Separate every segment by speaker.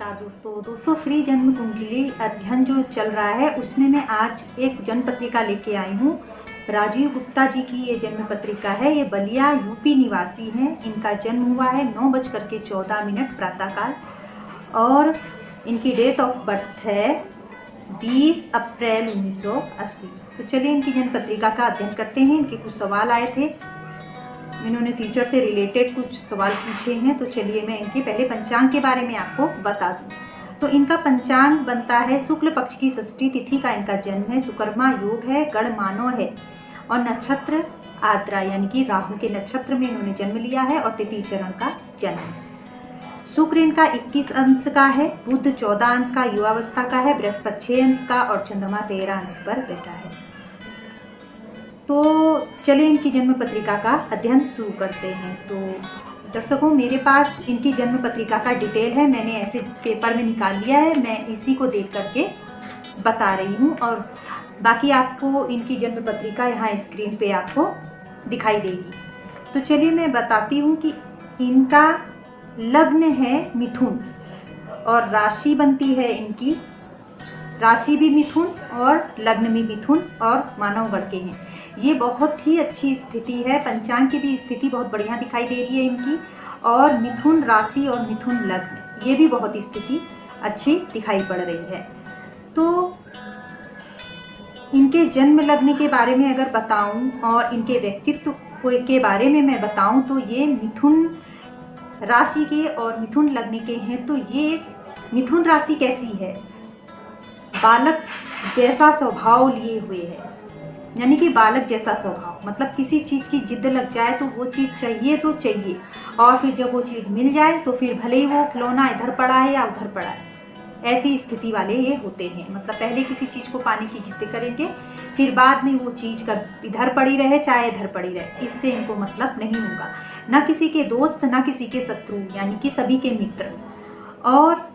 Speaker 1: नमस्कार दोस्तों फ्री जन्म कुंडली अध्ययन जो चल रहा है उसमें मैं आज एक जन्म पत्रिका लेके आई हूँ। राजीव गुप्ता जी की ये जन्म पत्रिका है। ये बलिया यूपी निवासी हैं। इनका जन्म हुआ है 9:14 प्रातःकाल और इनकी डेट ऑफ बर्थ है 20 अप्रैल 1980। तो चलिए इनकी जन्म पत्रिका का अध्ययन करते हैं। इनके कुछ सवाल आए थे, इन्होंने फ्यूचर से रिलेटेड कुछ सवाल पूछे हैं। तो चलिए मैं इनके पहले पंचांग के बारे में आपको बता दूं। तो इनका पंचांग बनता है शुक्ल पक्ष की षष्ठी तिथि का इनका जन्म है। सुकर्मा योग है, गण मानव है और नक्षत्र आर्द्रा यानी कि राहु के नक्षत्र में इन्होंने जन्म लिया है और तृतीय चरण का जन्म है। शुक्र इनका 21 अंश का है, बुध 14 अंश का युवावस्था का है, बृहस्पति 6 अंश का और चंद्रमा 13 अंश पर बैठा है। तो चलिए इनकी जन्म पत्रिका का अध्ययन शुरू करते हैं। तो दर्शकों, मेरे पास इनकी जन्म पत्रिका का डिटेल है, मैंने ऐसे पेपर में निकाल लिया है, मैं इसी को देख करके बता रही हूँ और बाकी आपको इनकी जन्म पत्रिका यहाँ स्क्रीन पे आपको दिखाई देगी। तो चलिए मैं बताती हूँ कि इनका लग्न है मिथुन और राशि बनती है इनकी, राशि भी मिथुन और लग्न भी मिथुन और मानव गण के हैं। ये बहुत ही अच्छी स्थिति है, पंचांग की भी स्थिति बहुत बढ़िया दिखाई दे रही है इनकी, और मिथुन राशि और मिथुन लग्न ये भी बहुत स्थिति अच्छी दिखाई पड़ रही है। तो इनके जन्म लग्न के बारे में अगर बताऊं और इनके व्यक्तित्व के बारे में मैं बताऊं तो ये मिथुन राशि के और मिथुन लग्न के हैं। तो ये मिथुन राशि कैसी है, बालक जैसा स्वभाव लिए हुए है, यानी कि बालक जैसा स्वभाव, मतलब किसी चीज़ की जिद लग जाए तो वो चीज़ चाहिए तो चाहिए, और फिर जब वो चीज़ मिल जाए तो फिर भले ही वो खिलौना इधर पड़ा है या उधर पड़ा है, ऐसी स्थिति वाले ये होते हैं। मतलब पहले किसी चीज़ को पाने की जिद करेंगे, फिर बाद में वो चीज़ का इधर पड़ी रहे चाहे इधर पड़ी रहे, इससे इनको मतलब नहीं होगा। ना किसी के दोस्त ना किसी के शत्रु, यानी कि सभी के मित्र। और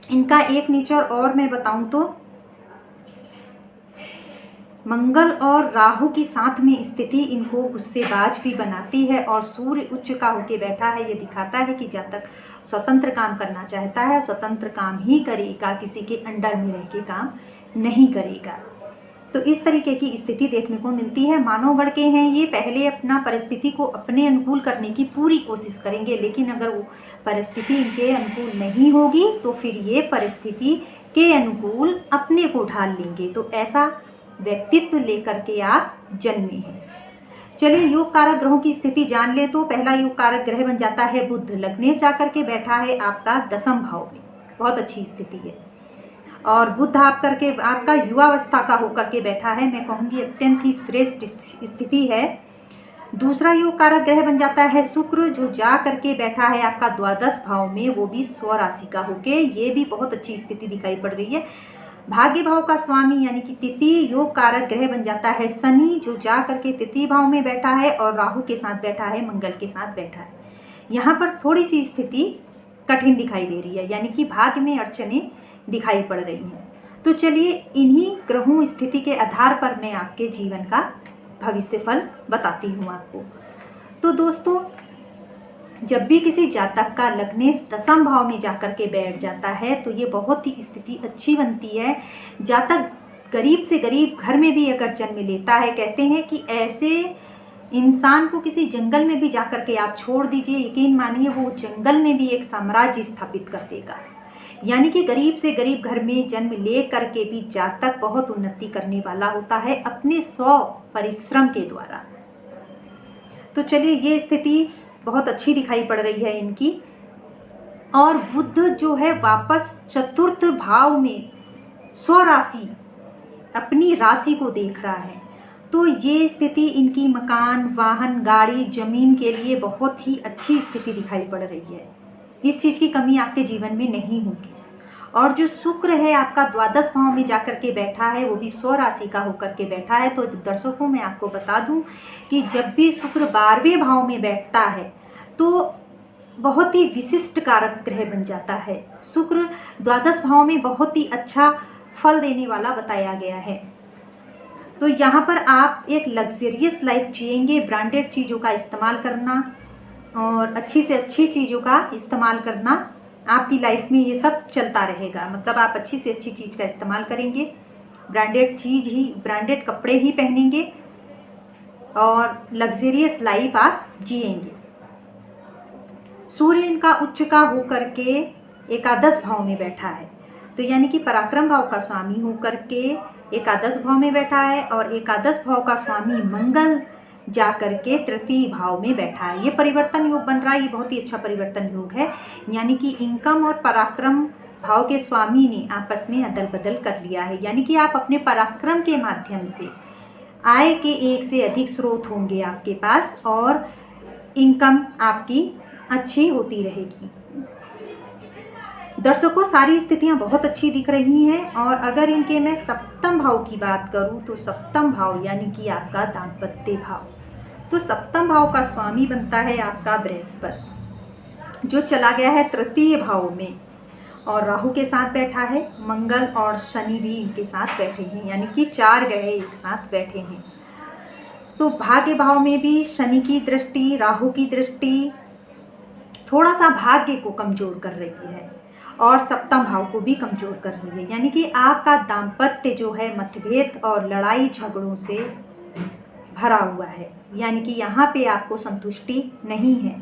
Speaker 1: इनका एक नेचर और मैं बताऊं तो मंगल और राहु की साथ में स्थिति इनको गुस्सेबाज भी बनाती है, और सूर्य उच्च का होके बैठा है। ये दिखाता है कि जातक स्वतंत्र काम करना चाहता है, स्वतंत्र काम ही करेगा, किसी के अंडर में रह के काम नहीं करेगा। तो इस तरीके की स्थिति देखने को मिलती है। मानव गण के हैं ये, पहले अपना परिस्थिति को अपने अनुकूल करने की पूरी कोशिश करेंगे, लेकिन अगर वो परिस्थिति इनके अनुकूल नहीं होगी तो फिर ये परिस्थिति के अनुकूल अपने को ढाल लेंगे। तो ऐसा व्यक्तित्व लेकर के आप जन्मे हैं। चलिए योग कारक ग्रहों की स्थिति जान ले। तो पहला योग कारक ग्रह बन जाता है बुध, लग्नेश जाकर के बैठा है आपका 10वें भाव में, बहुत अच्छी स्थिति है। और बुध आपका युवावस्था का होकर के बैठा है, मैं कहूँगी अत्यंत ही श्रेष्ठ स्थिति है। दूसरा योग कारक ग्रह बन जाता है शुक्र, जो जा करके बैठा है आपका 12वें भाव में, वो भी स्व राशि का होके, ये भी बहुत अच्छी स्थिति दिखाई पड़ रही है। भाग्य भाव का स्वामी यानी कि तृतीय योग कारक ग्रह बन जाता है शनि, जो जा करके तृतीय भाव में बैठा है और राहु के साथ बैठा है, मंगल के साथ बैठा है। यहाँ पर थोड़ी सी स्थिति कठिन दिखाई दे रही है, यानी कि भाग्य में अड़चने दिखाई पड़ रही हैं। तो चलिए इन्हीं ग्रहों स्थिति के आधार पर मैं आपके जीवन का भविष्य फल बताती हूँ आपको। तो दोस्तों, जब भी किसी जातक का लग्नेश 10वें भाव में जाकर के बैठ जाता है तो ये बहुत ही स्थिति अच्छी बनती है। जातक गरीब से गरीब घर में भी अगर जन्म लेता है, कहते हैं कि ऐसे इंसान को किसी जंगल में भी जाकर के आप छोड़ दीजिए, यकीन मानिए वो जंगल में भी एक साम्राज्य स्थापित कर देगा। यानी कि गरीब से गरीब घर में जन्म ले करके भी जातक बहुत उन्नति करने वाला होता है अपने 100 परिश्रम के द्वारा। तो चलिए ये स्थिति बहुत अच्छी दिखाई पड़ रही है इनकी। और बुध जो है वापस 4th भाव में स्वराशि अपनी राशि को देख रहा है। तो ये स्थिति इनकी मकान, वाहन, गाड़ी, जमीन के लिए बहुत ही अच्छी स्थिति दिखाई पड़ रही है। इस चीज़ की कमी आपके जीवन में नहीं होगी। और जो शुक्र है आपका 12वें भाव में जाकर के बैठा है, वो भी स्व राशि का होकर के बैठा है। तो दर्शकों मैं आपको बता दूं कि जब भी शुक्र 12वें भाव में बैठता है तो बहुत ही विशिष्ट कारक ग्रह बन जाता है। शुक्र 12वें भाव में बहुत ही अच्छा फल देने वाला बताया गया है। तो यहाँ पर आप एक लग्जरियस लाइफ जिएंगे, ब्रांडेड चीज़ों का इस्तेमाल करना और अच्छी से अच्छी चीज़ों का इस्तेमाल करना आपकी लाइफ में ये सब चलता रहेगा। मतलब आप अच्छी से अच्छी चीज़ का इस्तेमाल करेंगे, ब्रांडेड कपड़े ही पहनेंगे और लग्जरियस लाइफ आप जिएंगे। सूर्य इनका उच्च का होकर के एकादश भाव में बैठा है, तो यानी कि पराक्रम भाव का स्वामी होकर के एकादश भाव में बैठा है, और एकादश भाव का स्वामी मंगल जा कर के तृतीय भाव में बैठा है। ये परिवर्तन योग बन रहा है, ये बहुत ही अच्छा परिवर्तन योग है। यानी कि इनकम और पराक्रम भाव के स्वामी ने आपस में अदल बदल कर लिया है। यानी कि आप अपने पराक्रम के माध्यम से आय के एक से अधिक स्रोत होंगे आपके पास, और इनकम आपकी अच्छी होती रहेगी। दर्शकों, सारी स्थितियां बहुत अच्छी दिख रही हैं। और अगर इनके मैं सप्तम भाव की बात करूं तो सप्तम भाव यानी कि आपका दाम्पत्य भाव, तो सप्तम भाव का स्वामी बनता है आपका बृहस्पति, जो चला गया है तृतीय भाव में और राहु के साथ बैठा है। मंगल और शनि भी इनके साथ बैठे हैं, यानी कि 4 ग्रह एक साथ बैठे हैं। तो भाग्य भाव में भी शनि की दृष्टि, राहु की दृष्टि थोड़ा सा भाग्य को कमजोर कर रही है और सप्तम भाव को भी कमजोर कर रही है। यानी कि आपका दाम्पत्य जो है मतभेद और लड़ाई झगड़ों से भरा हुआ है, यानी कि यहाँ पे आपको संतुष्टि नहीं है।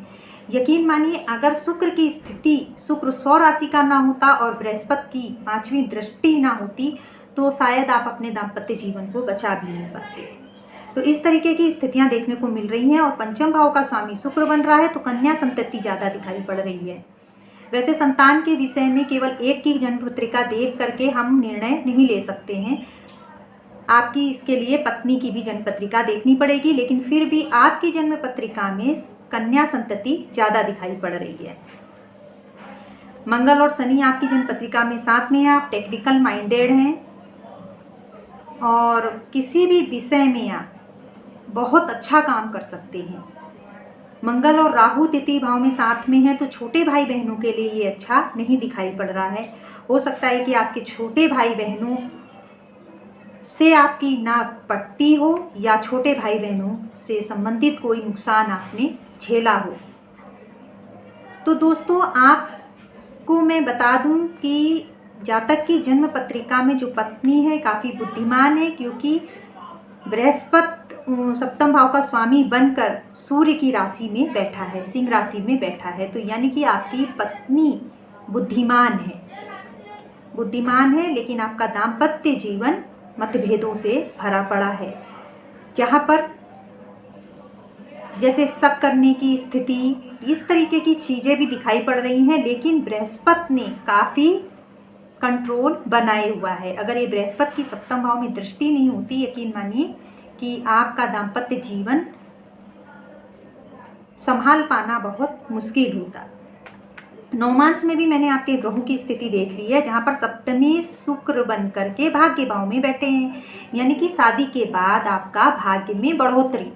Speaker 1: यकीन मानिए, अगर शुक्र की स्थिति, शुक्र 100 राशि का ना होता और बृहस्पति की 5वीं दृष्टि ना होती तो शायद आप अपने दाम्पत्य जीवन को बचा भी नहीं पाते। तो इस तरीके की स्थितियां देखने को मिल रही हैं। और पंचम भाव का स्वामी शुक्र बन रहा है, तो कन्या संतति ज़्यादा दिखाई पड़ रही है। वैसे संतान के विषय में केवल एक की जन्म पत्रिका देख करके हम निर्णय नहीं ले सकते हैं, आपकी इसके लिए पत्नी की भी जन्म पत्रिका देखनी पड़ेगी, लेकिन फिर भी आपकी जन्म पत्रिका में कन्या संतति ज़्यादा दिखाई पड़ रही है। मंगल और शनि आपकी जन्म पत्रिका में साथ में है, आप टेक्निकल माइंडेड हैं और किसी भी विषय में आप बहुत अच्छा काम कर सकते हैं। मंगल और राहु तृतीय भाव में साथ में है, तो छोटे भाई बहनों के लिए ये अच्छा नहीं दिखाई पड़ रहा है। हो सकता है कि आपके छोटे भाई बहनों से आपकी ना पटती हो या छोटे भाई बहनों से संबंधित कोई नुकसान आपने झेला हो। तो दोस्तों, आपको मैं बता दूं कि जातक की जन्म पत्रिका में जो पत्नी है काफ़ी बुद्धिमान है, क्योंकि बृहस्पति सप्तम भाव का स्वामी बनकर सूर्य की राशि में बैठा है, सिंह राशि में बैठा है। तो यानी कि आपकी पत्नी बुद्धिमान है, लेकिन आपका दाम्पत्य जीवन मतभेदों से भरा पड़ा है, जहाँ पर जैसे शक करने की स्थिति, इस तरीके की चीज़ें भी दिखाई पड़ रही हैं। लेकिन बृहस्पति ने काफ़ी कंट्रोल बनाए हुआ है। अगर ये बृहस्पति की सप्तम भाव में दृष्टि नहीं होती, यकीन मानिए कि आपका दाम्पत्य जीवन संभाल पाना बहुत मुश्किल होता। नवमांश में भी मैंने आपके ग्रहों की स्थिति देख ली है, जहाँ पर सप्तमी शुक्र बन करके भाग्य भाव में बैठे हैं, यानी कि शादी के बाद आपका भाग्य में बढ़ोतरी।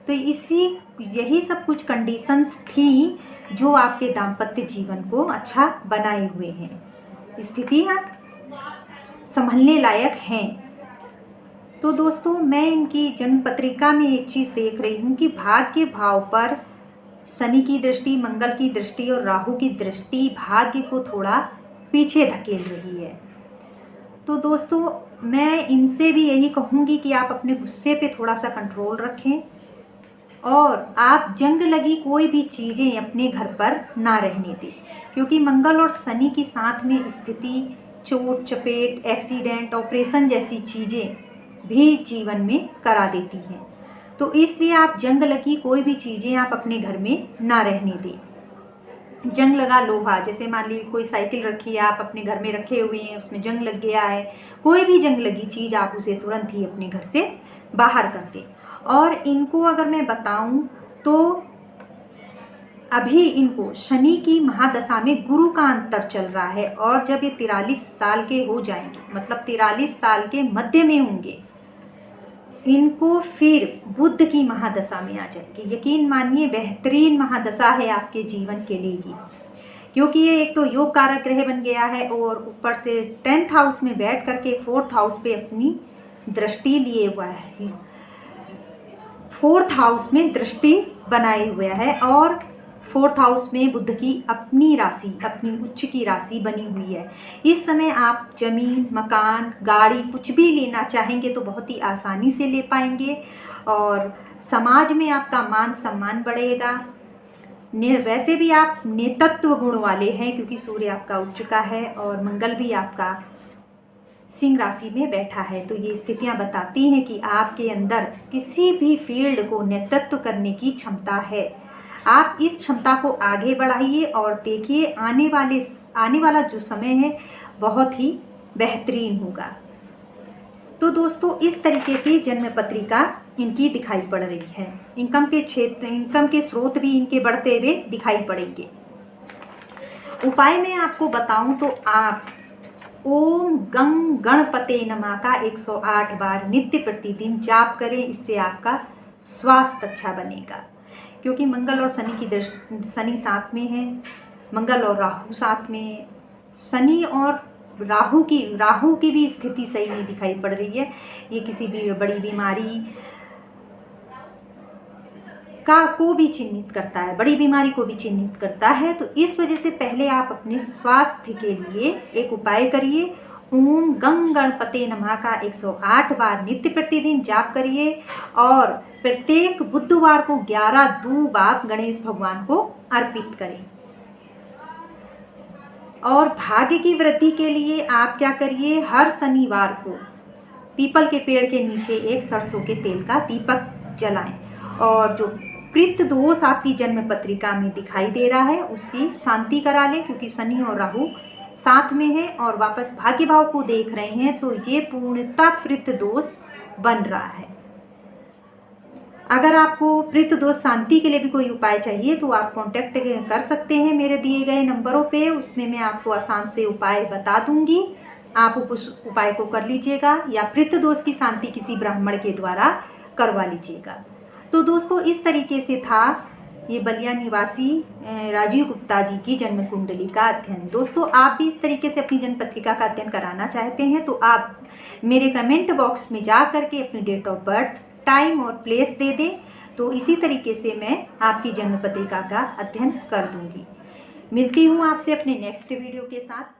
Speaker 1: तो यही सब कुछ कंडीशंस थी जो आपके दाम्पत्य जीवन को अच्छा बनाए हुए हैं। स्थितियाँ संभलने लायक हैं। तो दोस्तों, मैं इनकी जन्म पत्रिका में एक चीज़ देख रही हूँ कि भाग्य भाव पर शनि की दृष्टि, मंगल की दृष्टि और राहु की दृष्टि भाग्य को थोड़ा पीछे धकेल रही है। तो दोस्तों, मैं इनसे भी यही कहूँगी कि आप अपने गुस्से पे थोड़ा सा कंट्रोल रखें और आप जंग लगी कोई भी चीज़ें अपने घर पर ना रहने दें, क्योंकि मंगल और शनि की साथ में स्थिति चोट चपेट, एक्सीडेंट, ऑपरेशन जैसी चीज़ें भी जीवन में करा देती हैं। तो इसलिए आप जंग लगी कोई भी चीज़ें आप अपने घर में ना रहने दें। जंग लगा लोहा, जैसे मान लीजिए कोई साइकिल रखी है, आप अपने घर में रखे हुए हैं, उसमें जंग लग गया है, कोई भी जंग लगी चीज़ आप उसे तुरंत ही अपने घर से बाहर कर दें। और इनको अगर मैं बताऊं तो अभी इनको शनि की महादशा में गुरु का अंतर चल रहा है, और जब ये 43 साल के हो जाएंगे, मतलब 43 साल के मध्य में होंगे, इनको फिर बुध की महादशा में आ जाएगी। यकीन मानिए, बेहतरीन महादशा है आपके जीवन के लिए ही, क्योंकि ये एक तो योग कारक ग्रह बन गया है और ऊपर से 10th हाउस में बैठ करके 4th हाउस पे अपनी दृष्टि लिए हुआ है, 4th हाउस में दृष्टि बनाए हुआ है। और 4th हाउस में बुध की अपनी राशि, अपनी उच्च की राशि बनी हुई है। इस समय आप ज़मीन, मकान, गाड़ी कुछ भी लेना चाहेंगे तो बहुत ही आसानी से ले पाएंगे और समाज में आपका मान सम्मान बढ़ेगा। वैसे भी आप नेतृत्व गुण वाले हैं क्योंकि सूर्य आपका उच्च का है और मंगल भी आपका सिंह राशि में बैठा है। तो ये स्थितियां बताती हैं कि आपके अंदर किसी भी फील्ड को नेतृत्व करने की क्षमता है। आप इस क्षमता को आगे बढ़ाइए और देखिए आने वाला जो समय है बहुत ही बेहतरीन होगा। तो दोस्तों इस तरीके की जन्म पत्रिका इनकी दिखाई पड़ रही है। इनकम के स्रोत भी इनके बढ़ते हुए दिखाई पड़ेंगे। उपाय मैं आपको बताऊं तो आप ओम गंग गणपते नमः का 108 बार नित्य प्रतिदिन जाप करें। इससे आपका स्वास्थ्य अच्छा बनेगा क्योंकि मंगल और शनि की दृष्टि, शनि साथ में है, मंगल और राहु साथ में है। शनि और राहु की भी स्थिति सही नहीं दिखाई पड़ रही है। ये किसी भी बड़ी बीमारी को भी चिन्हित करता है, बड़ी बीमारी को भी चिन्हित करता है। तो इस वजह से पहले आप अपने स्वास्थ्य के लिए एक उपाय करिए। ओम गंग गणपते नमः का 108 बार नित्य प्रतिदिन जाप करिए और प्रत्येक बुधवार को 11 दूब आप गणेश भगवान को अर्पित करें। और भाग्य की वृद्धि के लिए आप क्या करिए, हर शनिवार को पीपल के पेड़ के नीचे एक सरसों के तेल का दीपक जलाएं और जो पितृ दोष आपकी जन्म पत्रिका में दिखाई दे रहा है उसकी शांति करा लें क्योंकि शनि और राहु साथ में है और वापस भाग्य भाव को देख रहे हैं तो ये पूर्णतः पितृ दोष बन रहा है। अगर आपको पितृ दोष शांति के लिए भी कोई उपाय चाहिए तो आप कांटेक्ट कर सकते हैं मेरे दिए गए नंबरों पे। उसमें मैं आपको आसान से उपाय बता दूंगी, आप उस उपाय को कर लीजिएगा या पितृ दोष की शांति किसी ब्राह्मण के द्वारा करवा लीजिएगा। तो दोस्तों इस तरीके से था ये बलिया निवासी राजीव गुप्ता जी की जन्म कुंडली का अध्ययन। दोस्तों आप भी इस तरीके से अपनी जन्म पत्रिका का अध्ययन कराना चाहते हैं तो आप मेरे कमेंट बॉक्स में जा करके अपनी डेट ऑफ बर्थ, टाइम और प्लेस दे दें तो इसी तरीके से मैं आपकी जन्म पत्रिका का अध्ययन कर दूंगी। मिलती हूँ आपसे अपने नेक्स्ट वीडियो के साथ।